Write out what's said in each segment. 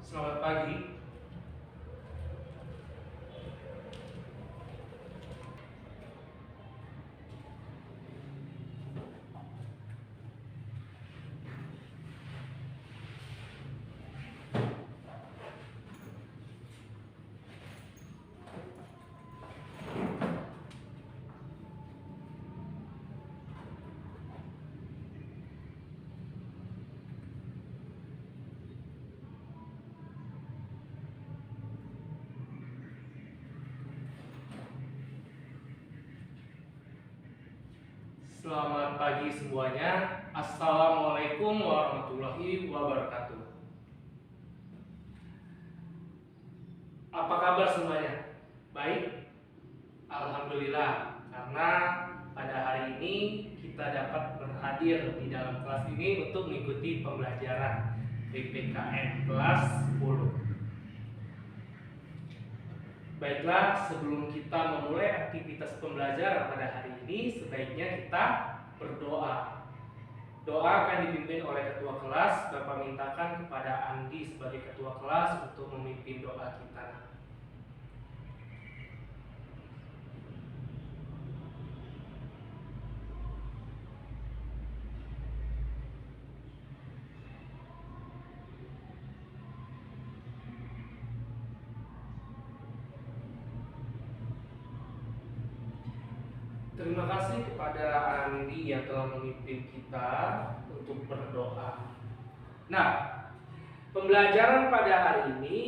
Selamat pagi. Selamat pagi semuanya. Assalamualaikum warahmatullahi wabarakatuh. Apa kabar semuanya? Baik? Alhamdulillah. Karena pada hari ini kita dapat berhadir di dalam kelas ini untuk mengikuti pembelajaran PPKN kelas 10. Baiklah, sebelum kita memulai aktivitas pembelajaran pada hari ini, sebaiknya kita berdoa. Doa akan dipimpin oleh ketua kelas. Bapak mintakan kepada Andi sebagai ketua kelas untuk memimpin doa kita. Terima kasih kepada Andi yang telah memimpin kita untuk berdoa. Nah, pembelajaran pada hari ini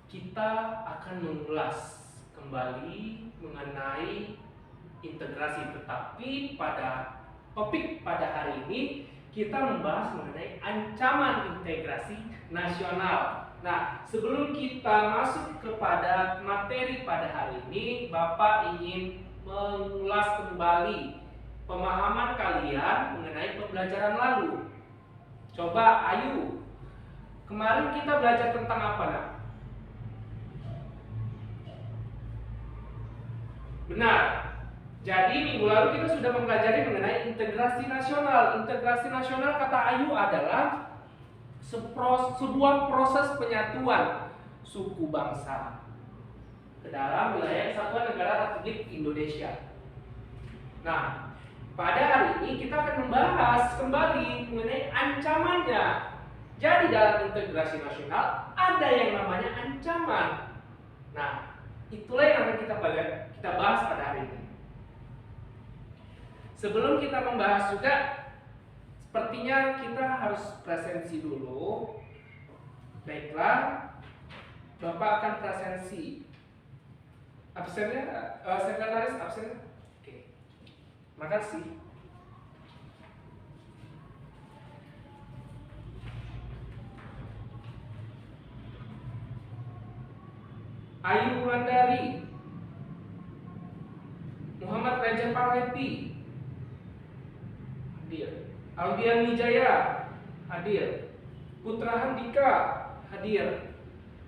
kita akan mengulas kembali mengenai integrasi, tetapi pada topik pada hari ini kita membahas mengenai ancaman integrasi nasional. Nah, sebelum kita masuk kepada materi pada hari ini, Bapak ingin mengulas kembali pemahaman kalian mengenai pembelajaran lalu. Coba Ayu, kemarin kita belajar tentang apa, nak? Benar. Jadi minggu lalu kita sudah mempelajari mengenai integrasi nasional. Integrasi nasional kata Ayu adalah sebuah proses penyatuan suku bangsa ke dalam wilayah Kesatuan Negara Republik Indonesia. Nah, pada hari ini kita akan membahas kembali mengenai ancamannya. Jadi dalam integrasi nasional ada yang namanya ancaman. Nah, itulah yang akan kita bahas pada hari ini. Sebelum kita membahas juga, sepertinya kita harus presensi dulu. Baiklah, Bapak akan presensi. Absennya, sekretaris absen. Oke, makasih. Ayu Wulandari, Muhammad Raja Pangeti, hadir. Aldian Wijaya, hadir. Putra Handika, hadir.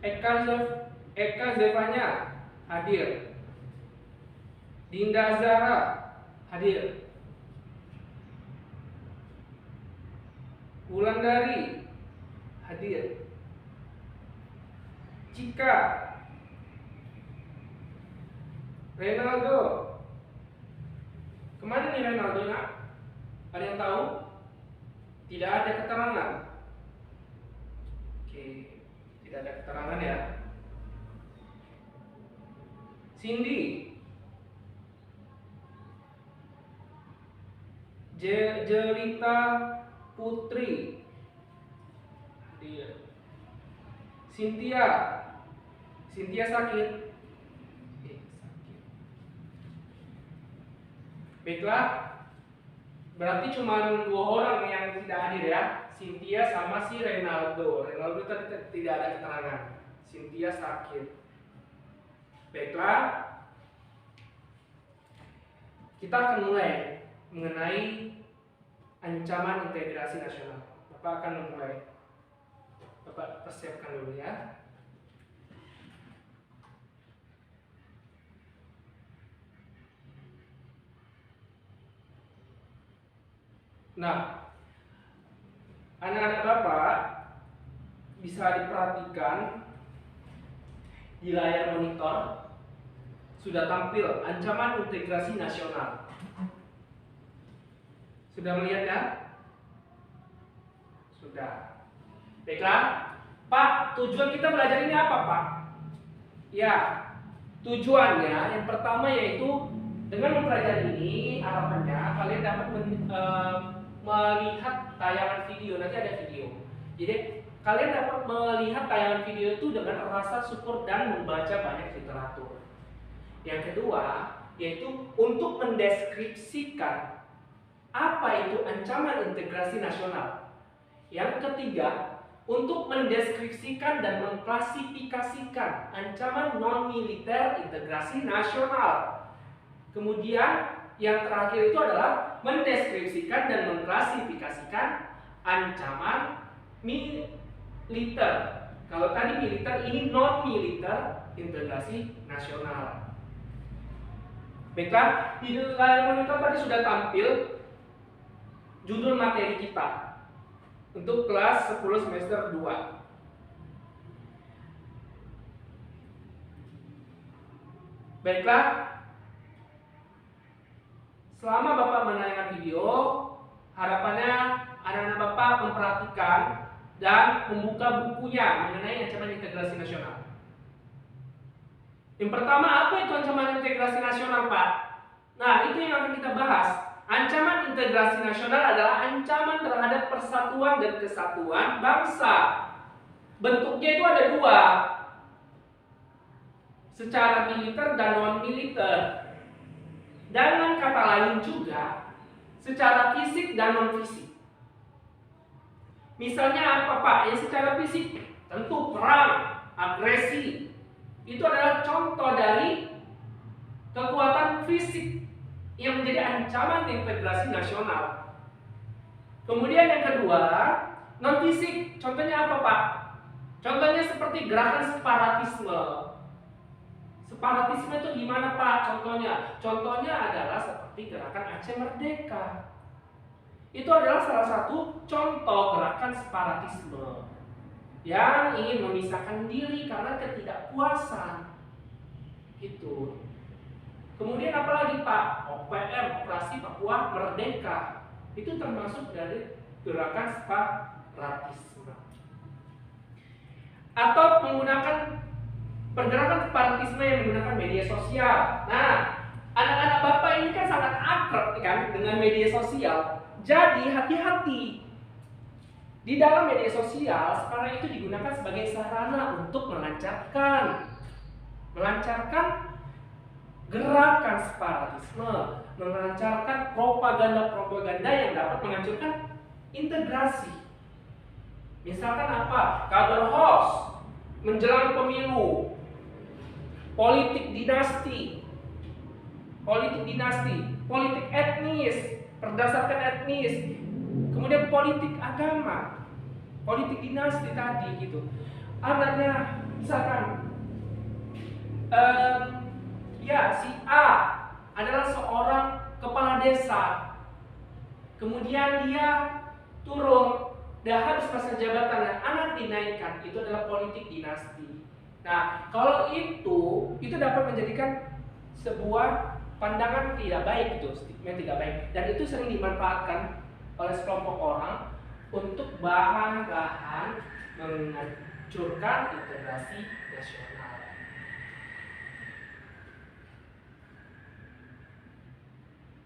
Eka Zevanya, hadir. Dinda Zara, hadir. Wulandari, hadir. Cika, Renaldo. Kemana nih Renaldo, nak? Ada yang tahu? Tidak ada keterangan. Oke, tidak ada keterangan ya. Cindy, Jelita Putri, hadir. Cynthia sakit. Baiklah, berarti cuma 2 orang yang tidak hadir ya. Cynthia sama si Renaldo. Renaldo tadi tidak ada keterangan. Cynthia sakit. Baiklah, kita akan mulai mengenai ancaman integrasi nasional. Bapak akan memulai. Bapak persiapkan dulu ya. Nah, anak-anak Bapak bisa diperhatikan di layar monitor sudah tampil ancaman integrasi nasional. Sudah melihat kan? Sudah. Baiklah, Pak, tujuan kita belajar ini apa, Pak? Ya, tujuannya yang pertama yaitu dengan mempelajari ini harapannya kalian dapat melihat tayangan video. Nanti ada video. Jadi kalian dapat melihat tayangan video itu dengan rasa syukur dan membaca banyak literatur. Yang kedua yaitu untuk mendeskripsikan apa itu ancaman integrasi nasional. Yang ketiga, untuk mendeskripsikan dan mengklasifikasikan ancaman non-militer integrasi nasional. Kemudian yang terakhir itu adalah mendeskripsikan dan mengklasifikasikan ancaman militer. Kalau tadi militer, ini non-militer integrasi nasional. Baiklah, di layar monitor tadi sudah tampil judul materi kita untuk kelas 10 semester 2. Baiklah, selama Bapak menayangkan video, harapannya anak-anak Bapak memperhatikan dan membuka bukunya mengenai ancaman integrasi nasional. Yang pertama, apa itu ancaman integrasi nasional, Pak? Nah, itu yang akan kita bahas. Ancaman integrasi nasional adalah ancaman terhadap persatuan dan kesatuan bangsa. Bentuknya itu ada dua, secara militer dan non-militer. Dengan kata lain juga, secara fisik dan non-fisik. Misalnya apa, Pak? Ya, secara fisik, tentu perang, agresi. Itu adalah contoh dari kekuatan fisik yang menjadi ancaman integrasi nasional. Kemudian yang kedua, non fisik. Contohnya apa, Pak? Contohnya seperti gerakan separatisme. Separatisme itu gimana, Pak? Contohnya adalah seperti gerakan Aceh Merdeka. Itu adalah salah satu contoh gerakan separatisme yang ingin memisahkan diri karena ketidakpuasan. Gitu. Kemudian apalagi, Pak? OPM, Operasi Papua Merdeka. Itu termasuk dari gerakan separatisme. Atau menggunakan pergerakan separatisme yang menggunakan media sosial. Nah, anak-anak Bapak ini kan sangat akrab kan dengan media sosial. Jadi hati-hati. Di dalam media sosial sekarang itu digunakan sebagai sarana untuk melancarkan gerakan separatisme, melancarkan propaganda-propaganda yang dapat menghancurkan integrasi. Misalkan apa? Kabar hoax menjelang pemilu, politik dinasti, politik etnis, berdasarkan etnis, kemudian politik agama, politik dinasti tadi gitu. Anaknya misalkan si A adalah seorang kepala desa, kemudian dia turun, habis masa jabatannya, anak dinaikkan, itu adalah politik dinasti. Nah, kalau itu dapat menjadikan sebuah pandangan tidak baik, itu stigma tidak baik, dan itu sering dimanfaatkan oleh sekelompok orang untuk bahan-bahan menghancurkan integrasi nasional.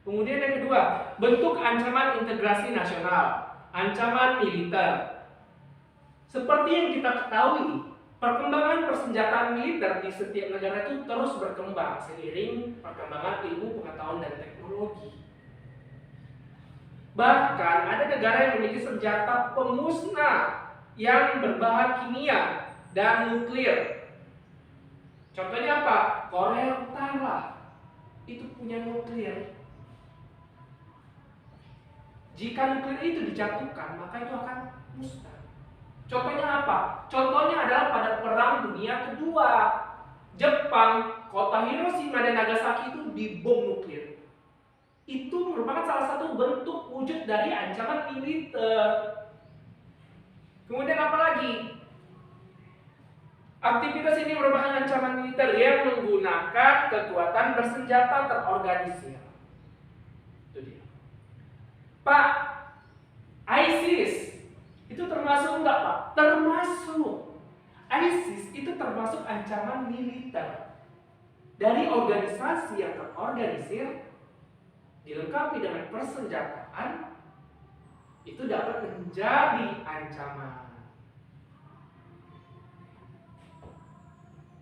Kemudian yang kedua, bentuk ancaman integrasi nasional, ancaman militer. Seperti yang kita ketahui, perkembangan persenjataan militer di setiap negara itu terus berkembang seiring perkembangan ilmu pengetahuan dan teknologi. Bahkan ada negara yang memiliki senjata pemusnah yang berbahan kimia dan nuklir. Contohnya apa? Korea Utara itu punya nuklir. Jika nuklir itu dijatuhkan, maka itu akan musnah. Contohnya apa? Contohnya adalah pada Perang Dunia Kedua. Jepang, kota Hiroshima dan Nagasaki itu dibom nuklir. Itu merupakan salah satu bentuk wujud dari ancaman militer. Kemudian apa lagi? Aktivitas ini merupakan ancaman militer yang menggunakan kekuatan bersenjata terorganisir. Itu dia. Pak, ISIS itu termasuk enggak, Pak? Termasuk. ISIS itu termasuk ancaman militer. Dari organisasi yang terorganisir, dilengkapi dengan persenjataan, itu dapat menjadi ancaman.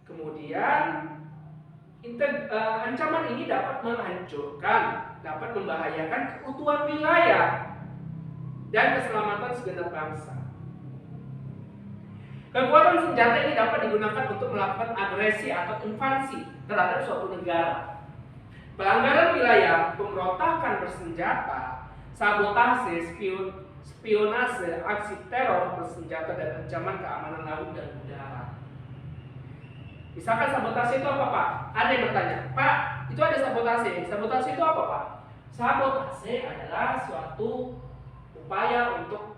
Kemudian ancaman ini dapat menghancurkan, dapat membahayakan keutuhan wilayah dan keselamatan segenap bangsa. Kekuatan senjata ini dapat digunakan untuk melakukan agresi atau invasi terhadap suatu negara. Pelanggaran wilayah, pemberontakan bersenjata, sabotase, spionase, aksi teror bersenjata, dan ancaman keamanan laut dan udara. Misalkan sabotase itu apa, Pak? Ada yang bertanya, Pak, itu ada sabotase. Sabotase itu apa, Pak? Sabotase adalah suatu upaya untuk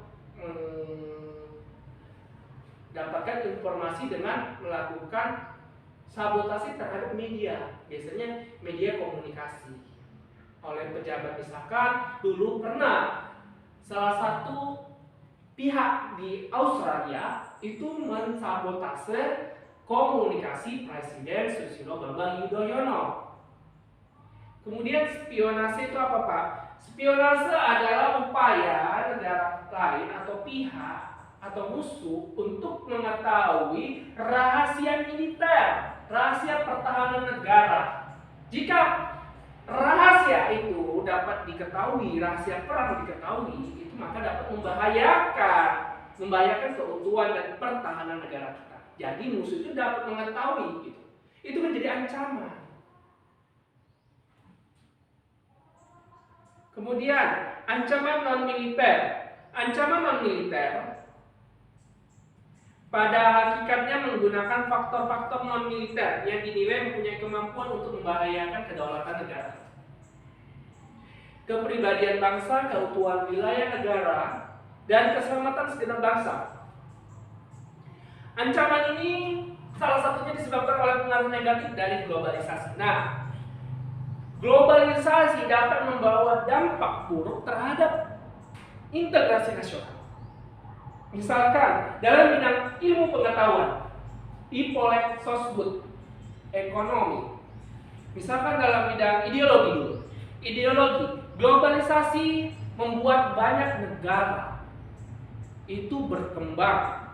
mendapatkan informasi dengan melakukan sabotase terhadap media. Biasanya media komunikasi. Oleh pejabat, misalkan dulu pernah salah satu pihak di Australia itu mensabotase komunikasi Presiden Susilo Bambang Yudhoyono. Kemudian spionase itu apa, Pak? Spionase adalah upaya negara lain atau pihak atau musuh untuk mengetahui rahasia militer, rahasia pertahanan negara. Jika rahasia itu dapat diketahui, rahasia perang diketahui, itu maka dapat membahayakan keutuhan dan pertahanan negara kita. Jadi musuh itu dapat mengetahui gitu. Itu menjadi ancaman. Kemudian ancaman non-militer. Ancaman non-militer pada hakikatnya menggunakan faktor-faktor non-militer yang dinilai mempunyai kemampuan untuk membahayakan kedaulatan negara, kepribadian bangsa, keutuhan wilayah negara, dan keselamatan segenap bangsa. Ancaman ini salah satunya disebabkan oleh pengaruh negatif dari globalisasi. Nah, globalisasi dapat membawa dampak buruk terhadap integrasi nasional. Misalkan dalam bidang ilmu pengetahuan, ipolek sosbud, ekonomi. Misalkan dalam bidang ideologi dulu. Ideologi, globalisasi membuat banyak negara itu berkembang.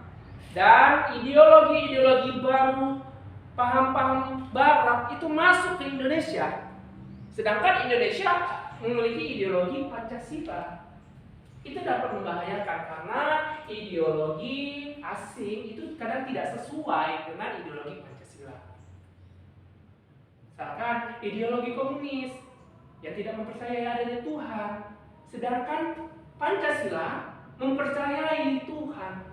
Dan ideologi-ideologi baru, paham-paham barat itu masuk ke Indonesia. Sedangkan Indonesia memiliki ideologi Pancasila. Itu dapat membahayakan karena ideologi asing itu kadang tidak sesuai dengan ideologi Pancasila. Misalkan ideologi komunis yang tidak mempercayai adanya Tuhan, sedangkan Pancasila mempercayai Tuhan.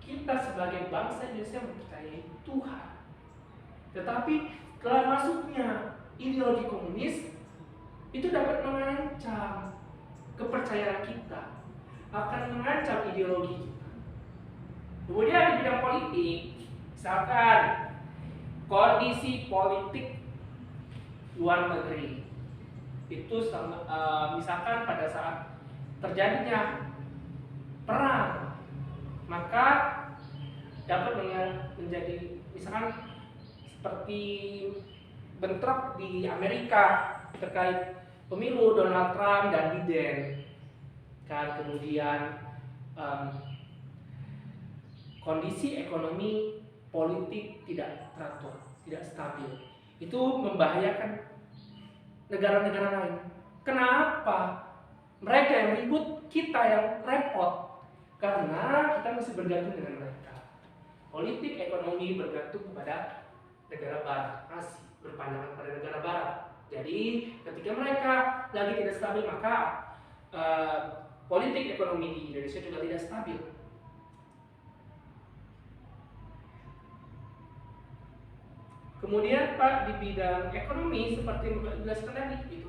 Kita sebagai bangsa Indonesia mempercayai Tuhan. Tetapi setelah masuknya ideologi komunis, itu dapat mengancam kepercayaan kita, akan mengancam ideologi kita. Kemudian di bidang politik, misalkan kondisi politik luar negeri, itu misalkan pada saat terjadinya perang, maka dapat menjadi misalkan seperti bentrok di Amerika terkait pemilu Donald Trump dan Biden, kan, kemudian kondisi ekonomi politik tidak teratur, tidak stabil, itu membahayakan negara-negara lain. Kenapa? Mereka yang ribut, kita yang repot. Karena kita masih bergantung dengan mereka. Politik ekonomi bergantung kepada negara barat, masih berpandangan pada negara barat. Jadi ketika mereka lagi tidak stabil, maka politik ekonomi di Indonesia juga tidak stabil. Kemudian Pak, di bidang ekonomi seperti yang Bapak jelaskan tadi, itu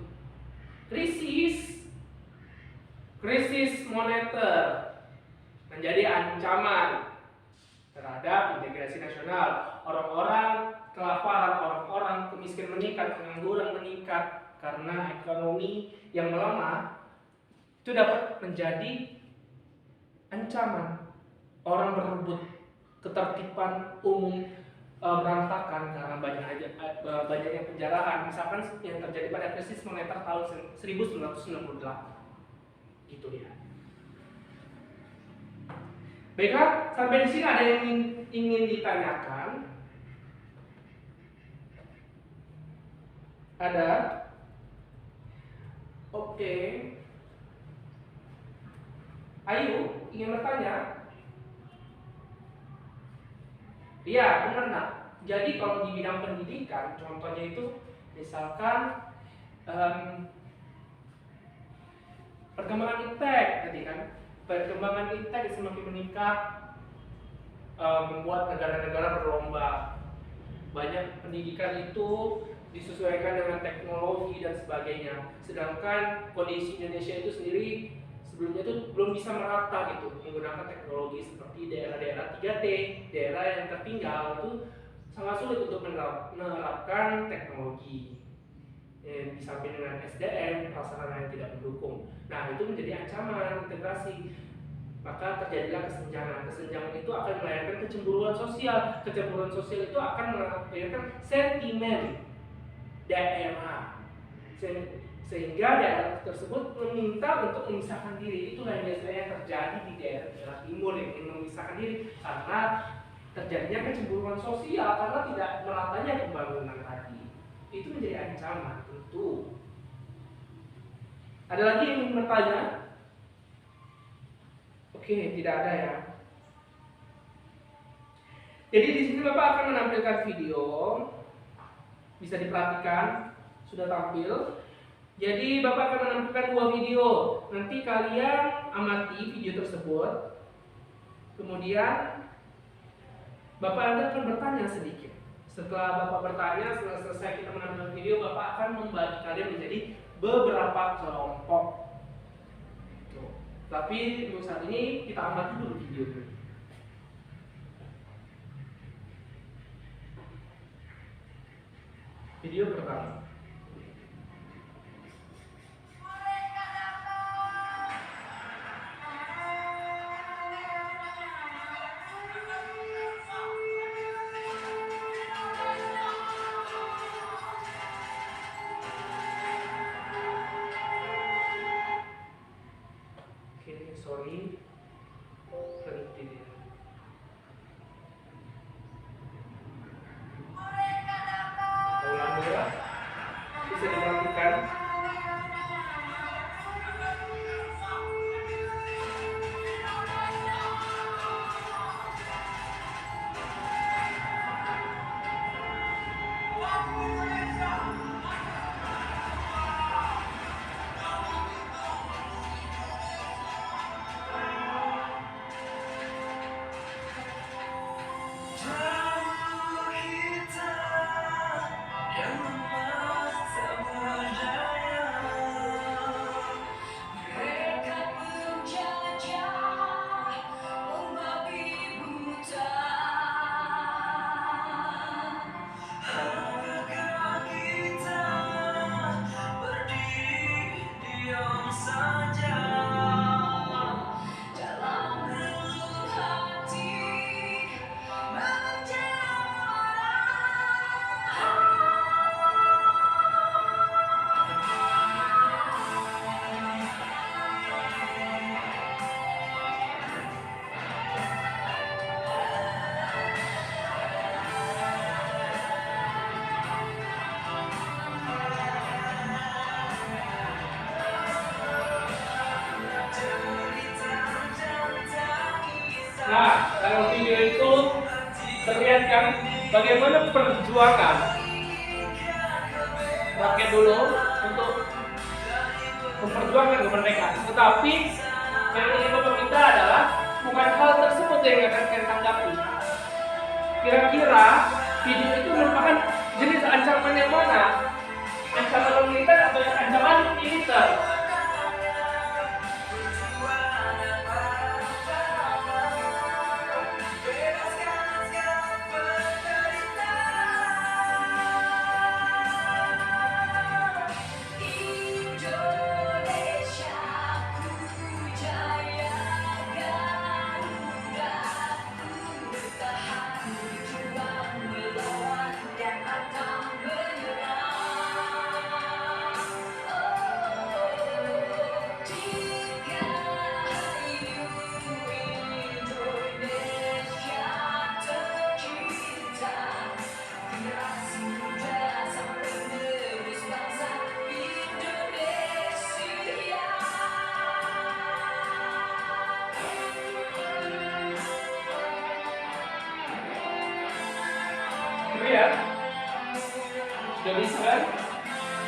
krisis moneter, menjadi ancaman terhadap integrasi nasional. Orang-orang kelaparan, orang-orang kemiskinan meningkat, pengangguran meningkat karena ekonomi yang melemah, itu dapat menjadi ancaman. Orang berebut, ketertiban umum berantakan karena banyaknya penjarahan. Misalkan yang terjadi pada krisis moneter tahun 1998. Gitu ya. Baiklah, sampai di sini ada yang ingin ditanyakan? Ada? Oke. Ayo, ingin bertanya? Iya, benar nak. Jadi kalau di bidang pendidikan, contohnya itu misalkan perkembangan iptek tadi kan. Perkembangan iptek semakin meningkat, membuat negara-negara berlomba. Banyak pendidikan itu disesuaikan dengan teknologi dan sebagainya. Sedangkan kondisi Indonesia itu sendiri sebelumnya itu belum bisa merata gitu menggunakan teknologi seperti daerah-daerah 3T, daerah yang tertinggal itu sangat sulit untuk menerapkan teknologi. Di samping dengan SDM, prasarana yang tidak mendukung. Nah, itu menjadi ancaman integrasi. Maka terjadilah kesenjangan. Kesenjangan itu akan melahirkan kecemburuan sosial. Kecemburuan sosial itu akan melahirkan sentimen daerah. Sehingga daerah tersebut meminta untuk memisahkan diri. Itulah yang biasanya terjadi di daerah timur yang ingin memisahkan diri karena terjadinya kecemburuan sosial karena tidak meratanya pembangunan tadi. Itu menjadi ancaman tentu. Ada lagi yang ingin bertanya? Oke, tidak ada ya. Jadi di sini Bapak akan menampilkan video, bisa diperhatikan, sudah tampil. Jadi Bapak akan menampilkan 2 video. Nanti kalian amati video tersebut. Kemudian Bapak akan bertanya sedikit. Setelah Bapak bertanya, setelah selesai kita menampilkan video, Bapak akan membagi kalian menjadi beberapa kelompok. Tuh. Tapi untuk saat ini kita amati dulu video ini. Video pertama. Sorry, berhenti dia. Ulang dulu ya. Bisa diperhatikan. Nah, dalam video itu terlihat kan bagaimana perjuangan rakyat dulu untuk memperjuangkan kemerdekaan. Tetapi yang ingin Bapak minta adalah bukan hal tersebut yang akan kita tanggapi. Kira-kira video itu merupakan jenis ancaman yang mana? Ancaman militer atau ancaman militer?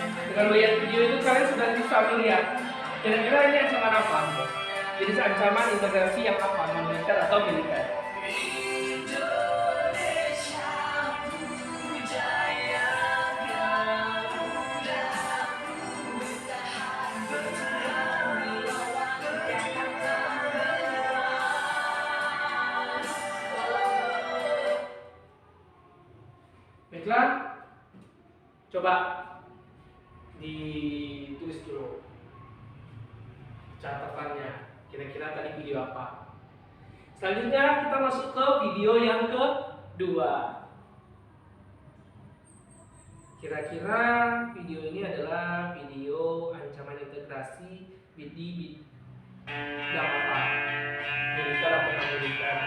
Dengan melihat video itu kalian sudah bisa melihat kira-kira ini ancaman apa? Jenis ancaman integrasi yang apa? Non-militer atau militer? Baiklah, coba ditulis dulu catatannya. Kira-kira tadi video apa? Selanjutnya kita masuk ke video yang kedua. Kira-kira video ini adalah video ancaman integrasi di bidang apa? Militer atau non militer?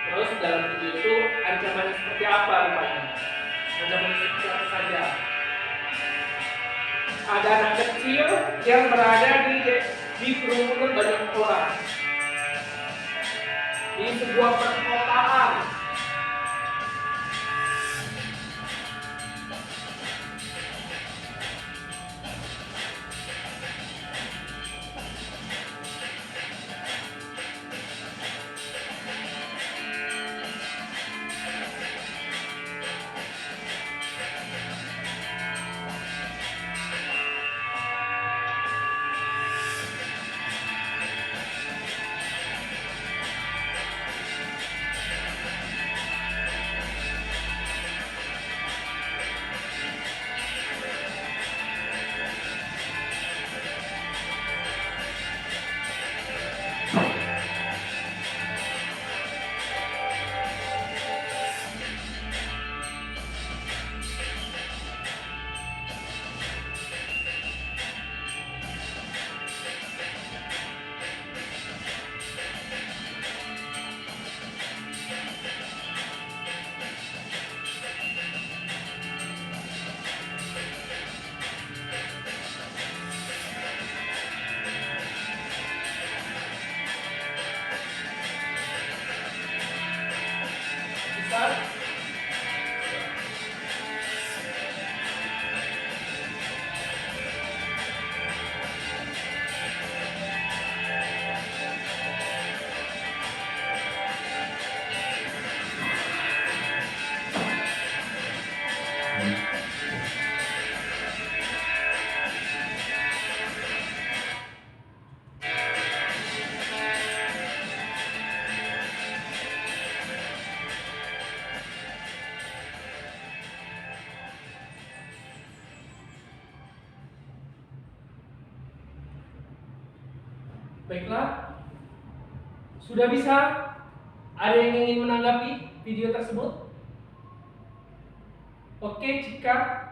Terus dalam video itu ancaman seperti apa rupanya? Ancaman seperti apa saja? Ada anak kecil yang berada di kerumunan banyak orang di sebuah perkotaan. Baiklah, sudah bisa? Ada yang ingin menanggapi video tersebut? Oke, jika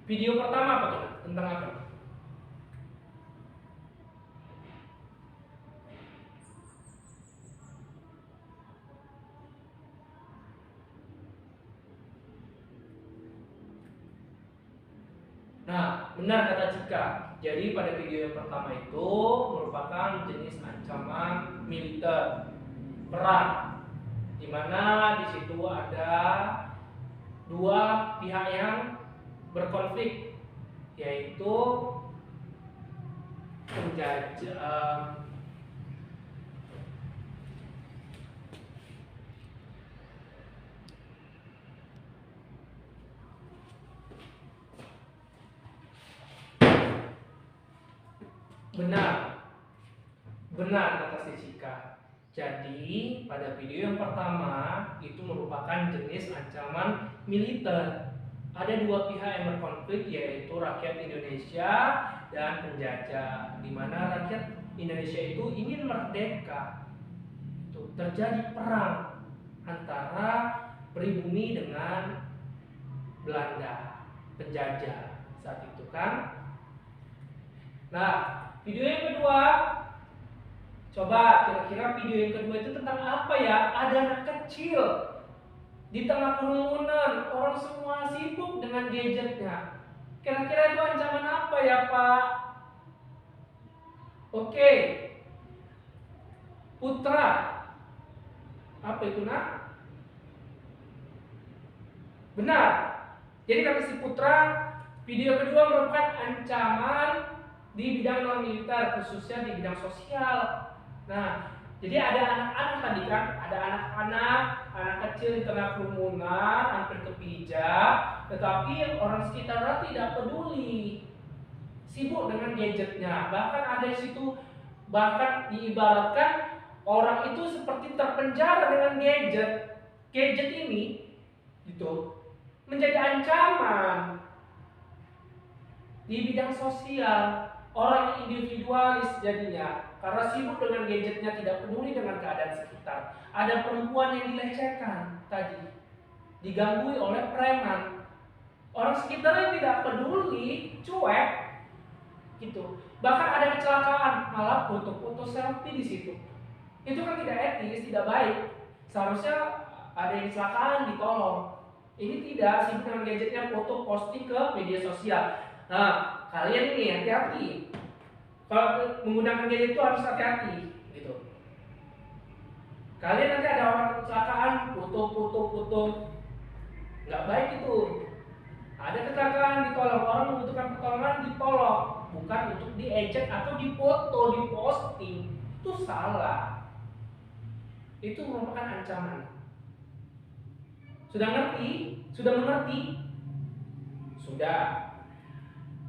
video pertama apa tuh? Tentang apa? Nah, benar kata Cika. Jadi pada video yang pertama itu merupakan jenis ancaman militer perang, di mana di situ ada dua pihak yang berkonflik, yaitu penjajah. Benar kata si Cika. Jadi pada video yang pertama itu merupakan jenis ancaman militer. Ada dua pihak yang berkonflik, yaitu rakyat Indonesia dan penjajah, di mana rakyat Indonesia itu ingin merdeka. Terjadi perang antara pribumi dengan Belanda, penjajah saat itu kan. Nah, video yang kedua, coba kira-kira video yang kedua itu tentang apa ya? Ada anak kecil di tengah kerumunan, orang semua sibuk dengan gadgetnya. Kira-kira itu ancaman apa ya, Pak? Oke, Putra, apa itu, Nak? Benar. Jadi kata si Putra, video kedua merupakan ancaman di bidang non militer, khususnya di bidang sosial. Nah, jadi ada anak-anak tadi kan, ada anak kecil di tengah kerumunan, hampir kepijak, tetapi orang sekitarnya tidak peduli, sibuk dengan gadgetnya. Bahkan ada di situ, bahkan diibaratkan orang itu seperti terpenjara dengan gadget. Gadget ini, gitu, menjadi ancaman di bidang sosial. Orang individualis jadinya karena sibuk dengan gadgetnya, tidak peduli dengan keadaan sekitar. Ada perempuan yang dilecehkan tadi, diganggu oleh preman. Orang sekitarnya tidak peduli, cuek, gitu. Bahkan ada kecelakaan, malah foto-foto selfie di situ. Itu kan tidak etis, tidak baik. Seharusnya ada yang kecelakaan ditolong. Ini tidak, sibuk dengan gadgetnya, foto posting ke media sosial. Nah, kalian ini hati-hati. Kalau menggunakan gadget itu harus hati-hati, gitu. Kalian nanti ada orang kecelakaan, foto, nggak baik itu. Ada kecelakaan, ditolong. Orang membutuhkan pertolongan, ditolong, bukan untuk diejek atau dipoto, diposting. Itu salah. Itu merupakan ancaman. Sudah ngerti? Sudah mengerti? Sudah.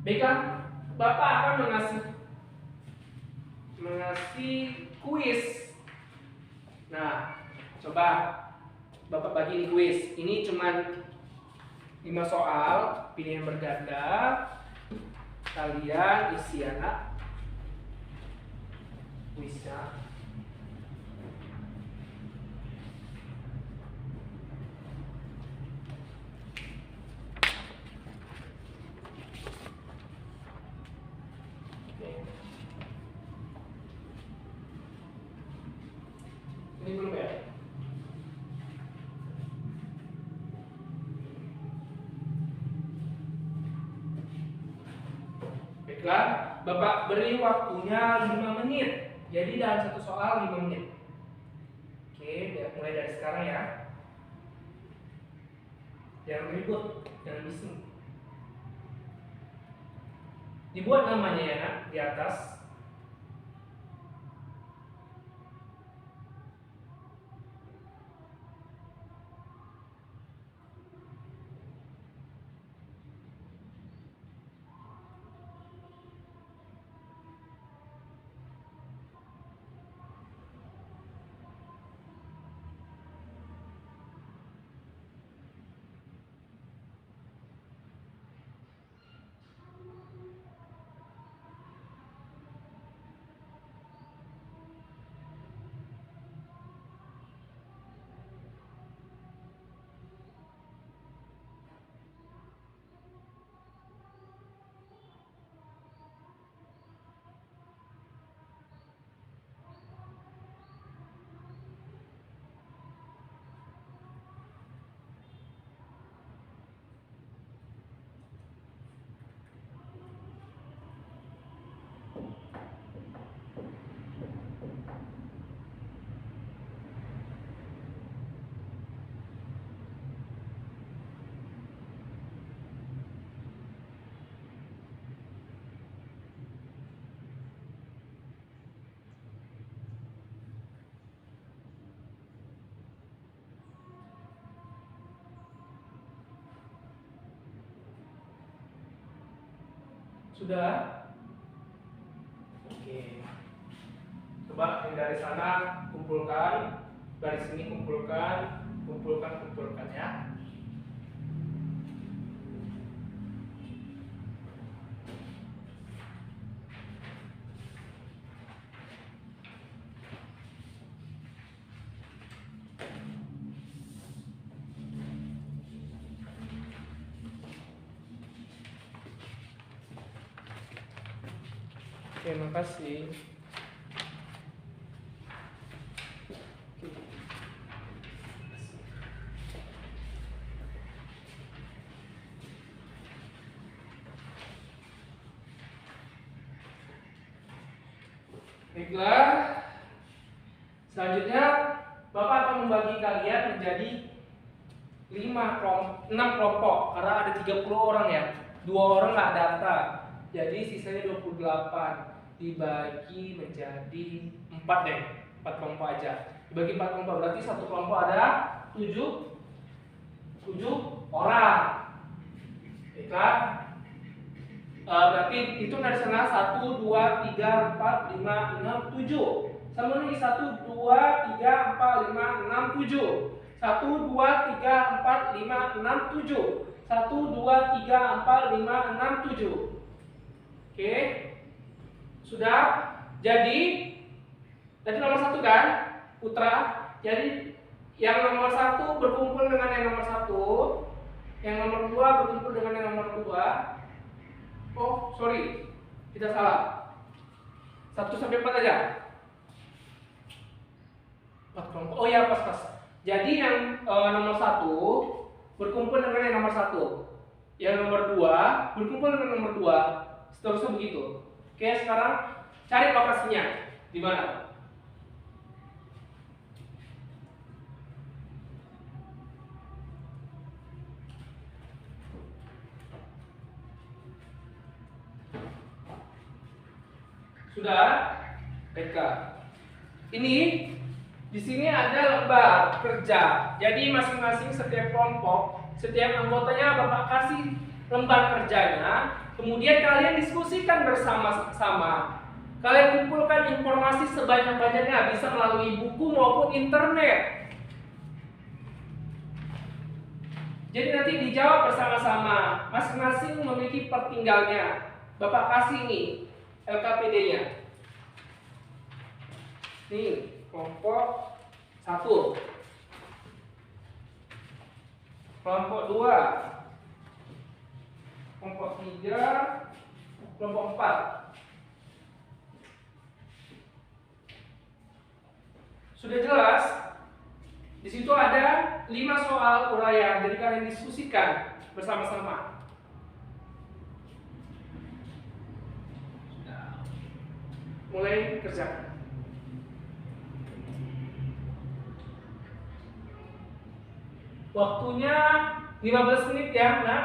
Baiklah, Bapak akan mengasih kuis. Nah, coba Bapak bagi ini kuis. Ini cuman 5 soal, pilihan berganda. Kalian isi anak kuisnya. Ini belum ya? Baiklah, Bapak beri waktunya 5 menit. Jadi dalam satu soal 5 menit. Oke, mulai dari sekarang ya. Jangan ribut, jangan bising. Dibuat namanya ya, nak, di atas. Sudah? Oke. Coba yang dari sana kumpulkan, dari sini kumpulkan ya. Oke, makasih. Baiklah, selanjutnya Bapak akan membagi kalian menjadi 6 kelompok karena ada 30 orang ya. 2 orang nggak data. Jadi sisanya 28 dibagi menjadi 4 deh. 4 kelompok aja. Dibagi 4 kelompok berarti satu kelompok ada 7 orang. Baiklah. Berarti itu dari sana 1 2 3 4 5 6 7. Sama nih 1 2 3 4 5 6 7. 1 2 3 4 5 6 7. 1 2 3 4 5 6 7. Oke. Sudah. Jadi tadi nomor 1 kan? Putra. Jadi yang nomor 1 berkumpul dengan yang nomor 1. Yang nomor 2 berkumpul dengan yang nomor 2. Oh, sorry. Kita salah. 1 sampai 4 aja. 4 kelompok. Oh ya, pas. Jadi yang nomor 1 berkumpul dengan yang nomor 1. Yang nomor 2 berkumpul dengan nomor 2. Seterusnya begitu. Oke, sekarang cari lokasinya. Di mana? Sudah? Baiklah. Ini di sini ada lembar kerja. Jadi masing-masing setiap kelompok, setiap anggotanya Bapak kasih lembar kerjanya. Kemudian kalian diskusikan bersama-sama. Kalian kumpulkan informasi sebanyak-banyaknya, bisa melalui buku maupun internet. Jadi nanti dijawab bersama-sama. Masing-masing memiliki pertinggalnya. Bapak kasih nih LKPD-nya. Nih, kelompok 1. Kelompok 2. Kelompok 3. Kelompok 4. Sudah jelas? Di situ ada 5 soal uraian, jadi kalian diskusikan bersama-sama. Mulai kerjakan. Waktunya 15 menit ya, Nak.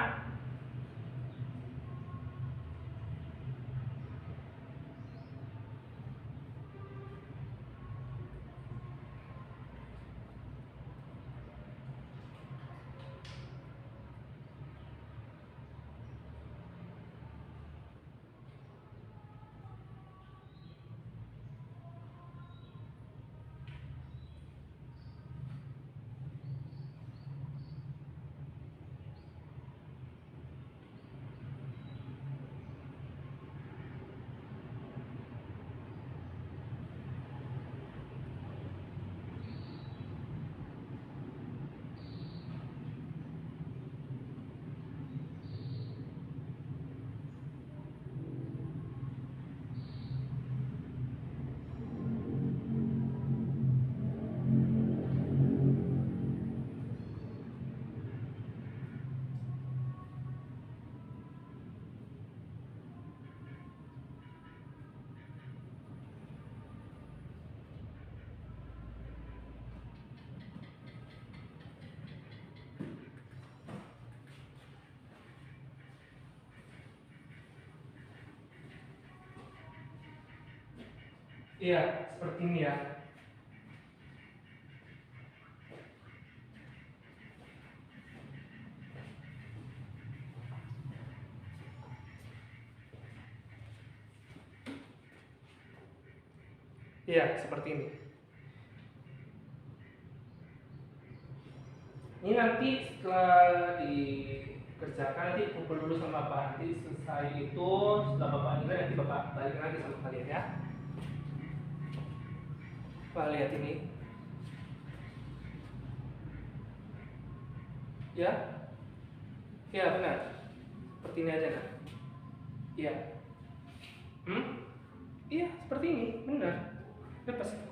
Iya, seperti ini ya. Iya, seperti ini. Ini nanti setelah dikerjakan nanti kumpul dulu sama Bapak. Nanti selesai itu, setelah Bapak nilai nanti Bapak balik lagi sama kalian ya. Pak lihat ini. Ya? Ya benar. Seperti ini aja nak. Iya. Iya seperti ini, benar. Lepas itu.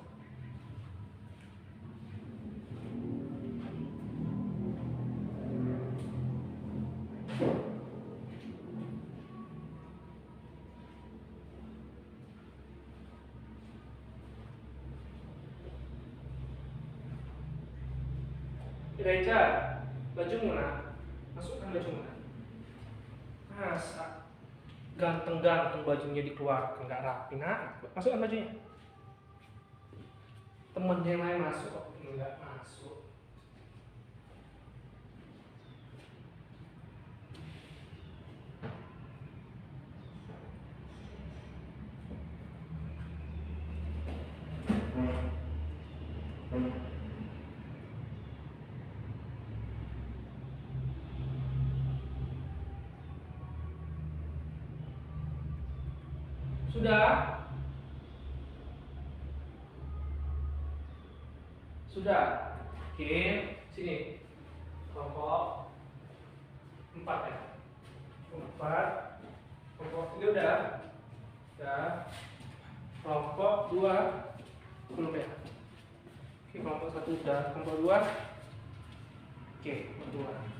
Gereja Baju Muna, masukkan baju Muna. Masa ganteng-ganteng bajunya dikeluarkan, nggak rapi. Nah, masukkan bajunya. Temen yang lain masuk, nggak masuk. Sudah? Sudah? Oke, sini. Kelompok 4 ya. 4. Kelompok 3 udah? Udah. Kelompok 2 belum ya? Oke, kelompok 1 udah. Kelompok 2. Oke, kelompok 2.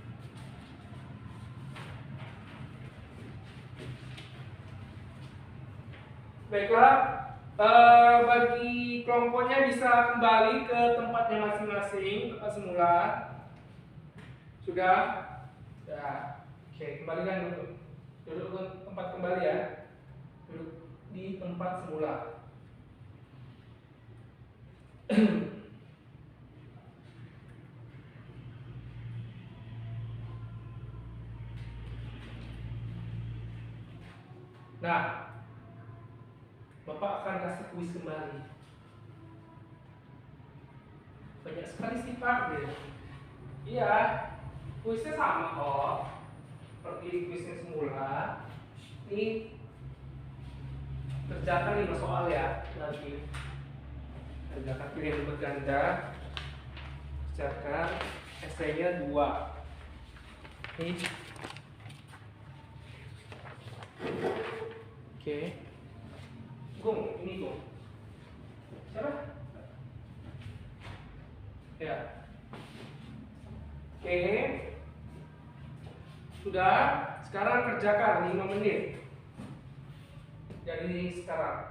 Baiklah, bagi kelompoknya bisa kembali ke tempatnya masing-masing, tempat semula. Sudah? Sudah. Oke, kembalikan dulu. Duduk ke tempat kembali ya. Duduk di tempat semula. Nah, Bapak akan kasih kuis kembali. Banyak sekali sih Pak. Iya, kuisnya sama kok. Seperti kuisnya semula. Ini kerjakan 5 soal ya nanti. Kerjakan pilihan berganda. Kerjakan esainya 2. Ini. Oke. Gung, ini Gung. Siapa? Ya. Oke. Sudah. Sekarang kerjakan 5 menit. Dari sekarang.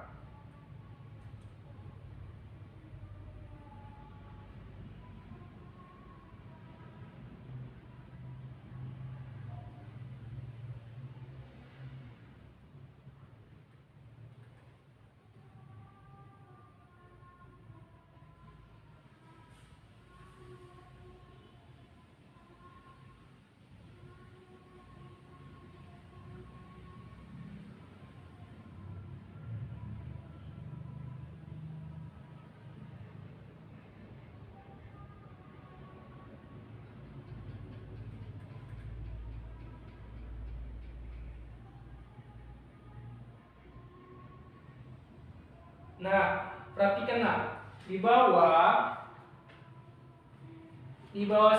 Nah, perhatikanlah di bawah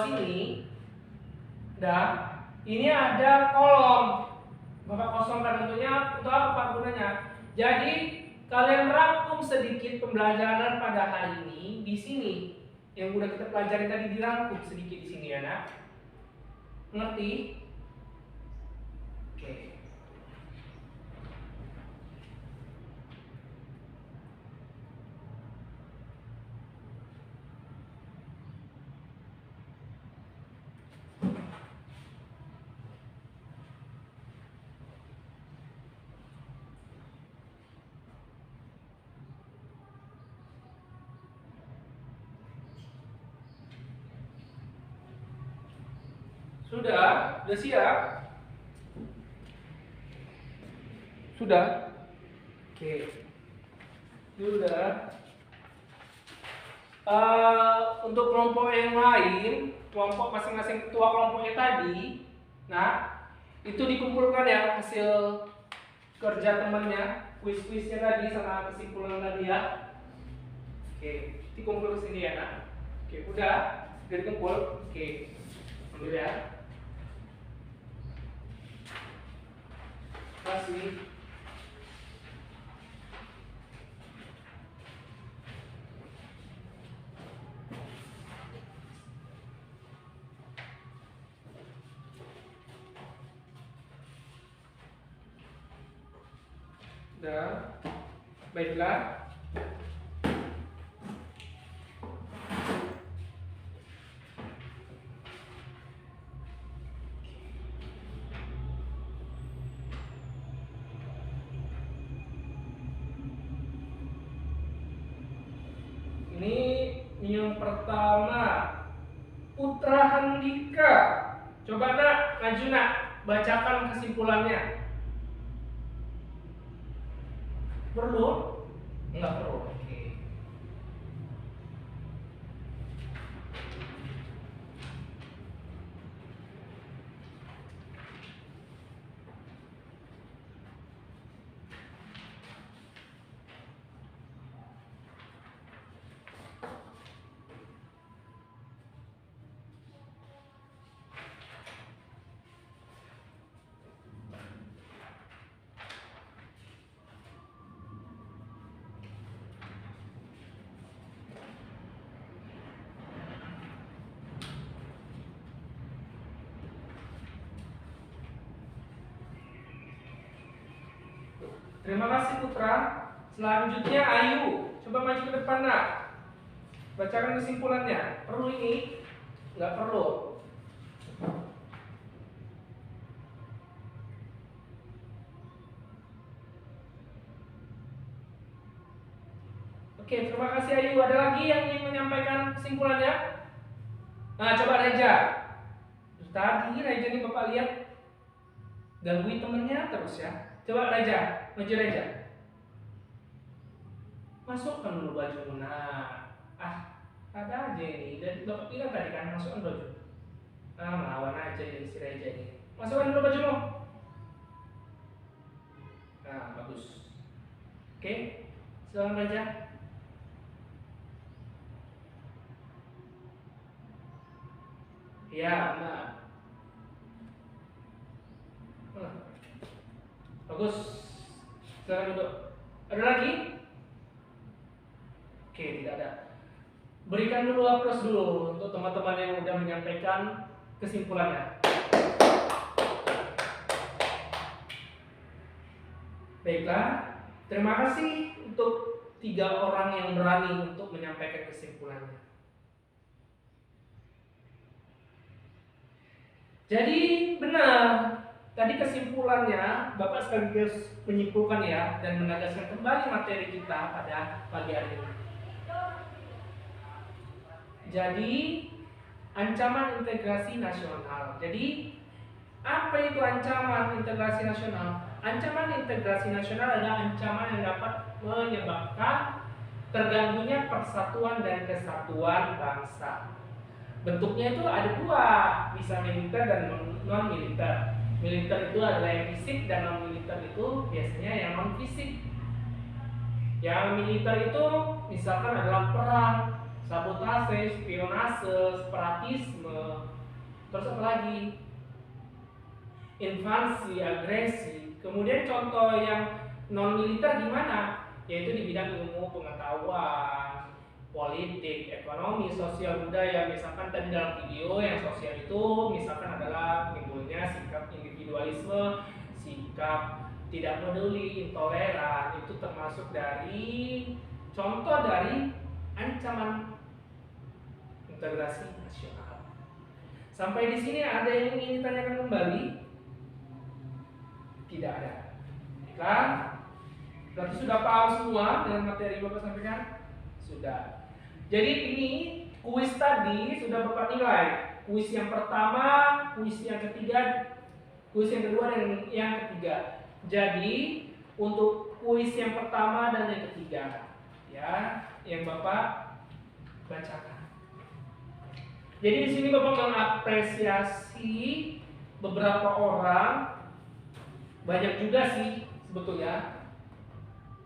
sini, ini ada kolom. Bapak kosongkan tentunya untuk apa Pak gunanya? Jadi kalian rangkum sedikit pembelajaran pada hari ini di sini. Yang udah kita pelajari tadi dirangkum sedikit di sini ya, nak. Ngerti? Oke. Sudah siap? Sudah? Oke. Sudah. Untuk kelompok yang lain, kelompok masing-masing ketua kelompoknya tadi, nah itu dikumpulkan ya hasil kerja temannya, kuis-kuisnya tadi sama kesimpulan tadi ya. Oke, dikumpul ke sini ya nak. Oke, udah dikumpul. Oke, ambil ya. Kasih. Udah. Baiklah. Yang pertama, Putra Handika. Coba nak, maju nak, bacakan kesimpulannya. Perlu? Enggak perlu. Oke. Terima kasih Putra. Selanjutnya Ayu. Coba maju ke depan nak. Bacakan kesimpulannya. Perlu ini? Nggak perlu. Oke, terima kasih Ayu. Ada lagi yang ingin menyampaikan kesimpulannya? Nah, coba Reja. Tadi Reja ini Bapak lihat gangguin temennya terus ya. Coba Reja, maju Reja. Masukkan dulu baju. Nah, ada aja ini. Dan Bapak bilang tadi kan masukkan baju. Melawan aja ini si Reja ini. Masukkan dulu bajumu. Nah, bagus. Oke, silakan Reja. Ya, benar. Bagus. Silakan duduk. Ada lagi? Oke, tidak ada. Berikan dulu aplaus dulu untuk teman-teman yang sudah menyampaikan kesimpulannya. Baiklah, terima kasih untuk 3 orang yang berani untuk menyampaikan kesimpulannya. Jadi benar, tadi kesimpulannya Bapak sekaligus menyimpulkan ya dan menegaskan kembali materi kita pada pagi hari ini. Jadi ancaman integrasi nasional. Jadi apa itu ancaman integrasi nasional? Ancaman integrasi nasional adalah ancaman yang dapat menyebabkan terganggunya persatuan dan kesatuan bangsa. Bentuknya itu ada 2, bisa militer dan non militer. Militer itu adalah yang fisik dan non militer itu biasanya yang non fisik. Yang militer itu misalkan adalah perang, sabotase, spionase, separatisme, terus apa lagi? Invasi, agresi. Kemudian contoh yang non militer gimana? Yaitu di bidang ilmu pengetahuan, politik, ekonomi, sosial, budaya. Misalkan tadi dalam video yang sosial itu misalkan adalah timbulnya sikap individualisme, sikap tidak peduli, intoleran. Itu termasuk dari contoh dari ancaman integrasi nasional. Sampai di sini ada yang ingin ditanyakan kembali? Tidak ada. Kan? Berarti sudah paham semua dengan materi Bapak sampaikan? Sudah. Jadi ini kuis tadi sudah Bapak nilai. Kuis yang pertama, kuis yang ketiga, kuis yang kedua dan yang ketiga. Jadi untuk kuis yang pertama dan yang ketiga, ya, yang Bapak bacakan. Jadi di sini Bapak mengapresiasi beberapa orang, banyak juga sih sebetulnya,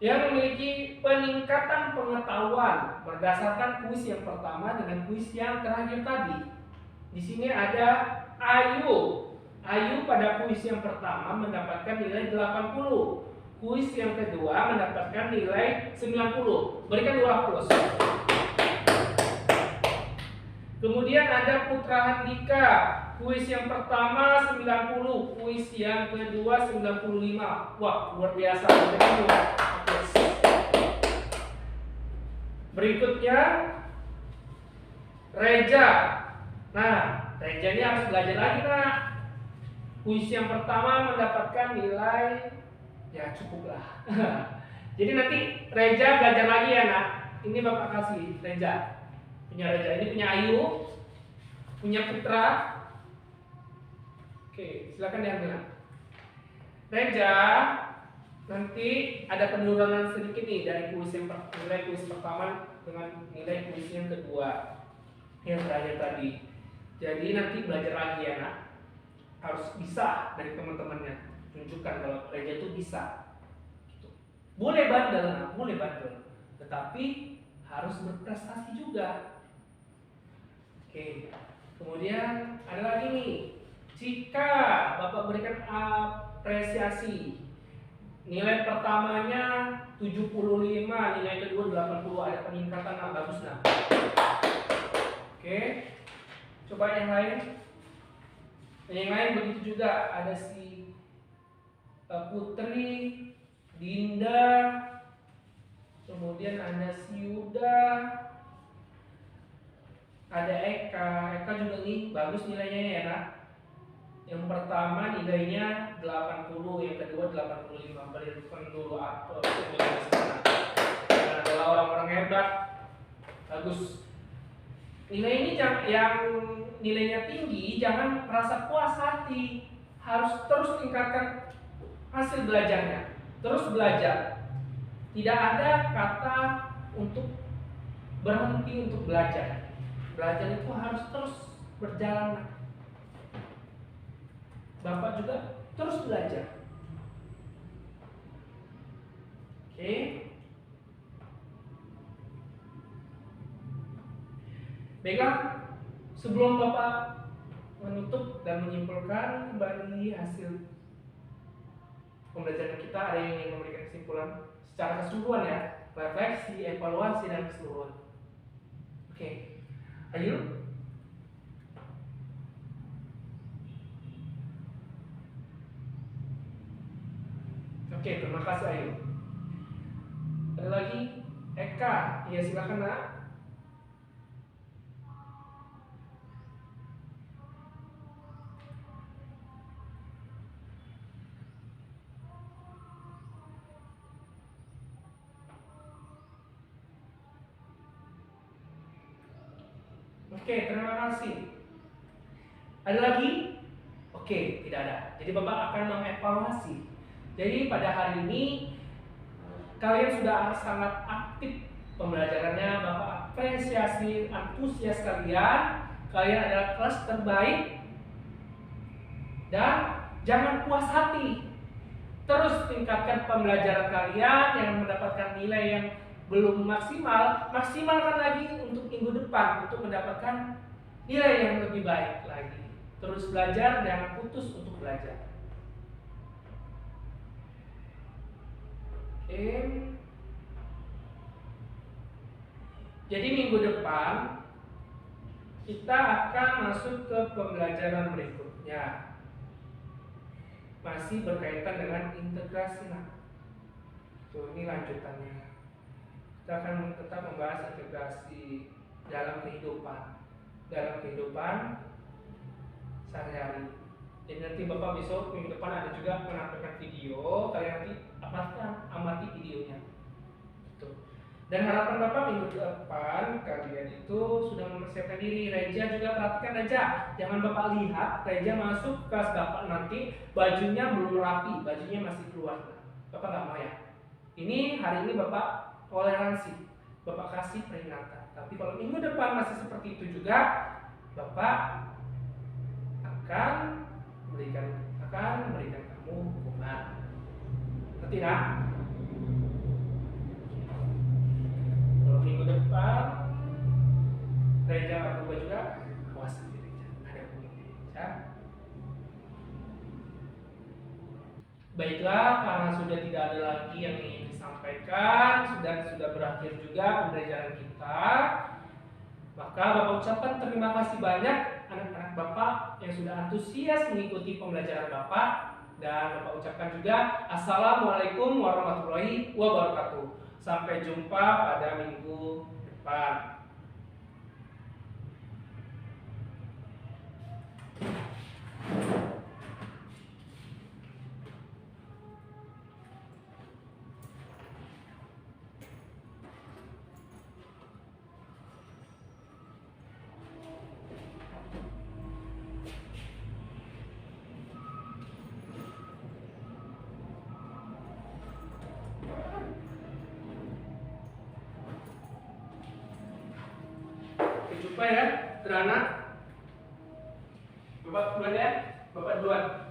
yang memiliki peningkatan pengetahuan berdasarkan kuis yang pertama dengan kuis yang terakhir tadi. Di sini ada Ayu. Ayu pada kuis yang pertama mendapatkan nilai 80. Kuis yang kedua mendapatkan nilai 90. Berikan 2 aplaus. Kemudian ada Putra Handika. Kuis yang pertama 90, kuis yang kedua 95. Wah, luar biasa. Berikutnya Reja. Nah, Reja ini harus belajar lagi, Nak. Kuis yang pertama mendapatkan nilai ya cukup lah. Jadi nanti Reja belajar lagi ya, Nak. Ini Bapak kasih Reja. Punya Reja, ini punya Ayu, punya Putra. Oke, silakan diambil. Reja, nanti ada penurunan sedikit nih dari nilai kuis pertama dengan nilai kuis yang kedua yang terakhir tadi. Jadi nanti belajar lagi ya nak, harus bisa dari teman-temannya, tunjukkan kalau Reja itu bisa. Gitu. Boleh bandel, nah, boleh bandel, tetapi harus berprestasi juga. Oke, kemudian ada lagi nih, jika Bapak berikan apresiasi, nilai pertamanya 75, nilai kedua 80, ada peningkatan, nah bagus nah. Oke, coba yang lain. Yang lain begitu juga, ada si Putri, Dinda, kemudian ada si Yuda, ada Eka. Eka juga nih bagus nilainya ya nak. Yang pertama nilainya 80, yang kedua 85. Berikan dulu apa adalah orang-orang hebat. Bagus. Nilai ini yang nilainya tinggi jangan merasa puas hati, harus terus tingkatkan hasil belajarnya, terus belajar. Tidak ada kata untuk berhenti untuk belajar. Belajar itu harus terus berjalan. Bapak juga terus belajar. Oke. Baiklah, sebelum Bapak menutup dan menyimpulkan kembali hasil pembelajaran kita, ada yang ingin memberikan kesimpulan secara keseluruhan ya, refleksi, evaluasi, dan keseluruhan. Oke, Ayu. Oke, terima kasih Ayu. Ada lagi Eka, ya silakan nak. Oke, terima kasih. Ada lagi? Oke, tidak ada. Jadi Bapak akan mengevaluasi. Jadi pada hari ini kalian sudah sangat aktif pembelajarannya. Bapak apresiasi antusias kalian. Kalian adalah kelas terbaik. Dan jangan puas hati. Terus tingkatkan pembelajaran kalian yang mendapatkan nilai yang belum maksimal, maksimalkan lagi untuk minggu depan untuk mendapatkan nilai yang lebih baik lagi. Terus belajar, jangan putus untuk belajar. Oke. Jadi minggu depan kita akan masuk ke pembelajaran berikutnya. Masih berkaitan dengan integrasi. Nah, ini lanjutannya. Kita akan tetap membahas integrasi dalam kehidupan sehari-hari. Jadi nanti Bapak besok minggu depan ada juga menampilkan video, kalian nanti amati videonya. Dan harapan Bapak minggu depan kalian itu sudah mempersiapkan diri. Reja juga perhatikan Reja, jangan Bapak lihat Reja masuk kelas Bapak nanti bajunya belum rapi, bajunya masih keluar. Bapak nggak mau ya. Ini hari ini Bapak toleransi, Bapak kasih peringatan. Tapi kalau minggu depan masih seperti itu juga, Bapak akan memberikan kamu hukuman. Ngerti nak? Kalau minggu depan Reja nggak berubah juga, awas nanti Reja. Ada hukuman Reja. Baiklah, karena sudah tidak ada lagi yang ingin disampaikan, sudah berakhir juga pembelajaran kita, maka Bapak ucapkan terima kasih banyak anak-anak Bapak yang sudah antusias mengikuti pembelajaran Bapak, dan Bapak ucapkan juga Assalamualaikum warahmatullahi wabarakatuh. Sampai jumpa pada minggu depan. Sampai jumpa ya, anak. Bapak duluan ya, Bapak duluan.